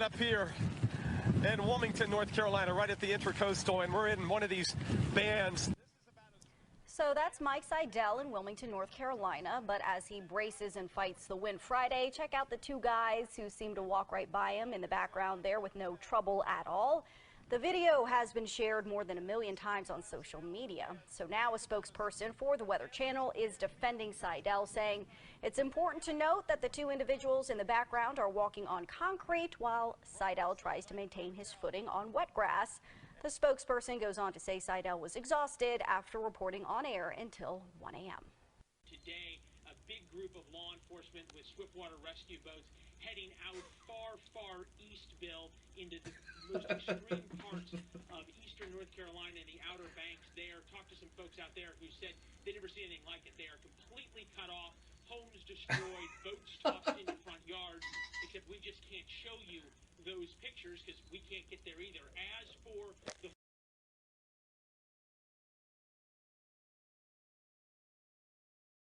up here in Wilmington, North Carolina, right at the Intracoastal, and we're in one of these bands. So that's Mike Seidel in Wilmington, North Carolina, but as he braces and fights the wind Friday, check out the two guys who seem to walk right by him in the background there with no trouble at all. The video has been shared more than 1 million times on social media. So now a spokesperson for the Weather Channel is defending Seidel, saying it's important to note that the two individuals in the background are walking on concrete while Seidel tries to maintain his footing on wet grass. The spokesperson goes on to say Seidel was exhausted after reporting on air until 1 a.m. Today, a big group of law enforcement with swiftwater rescue boats heading out far east, Bill, into the most extreme parts of eastern North Carolina and the Outer Banks there. Talked to some folks out there who said they never see anything like it. They are completely cut off, homes destroyed, boats tossed into front yards, except we just can't show you those pictures because we can't get there either. As for the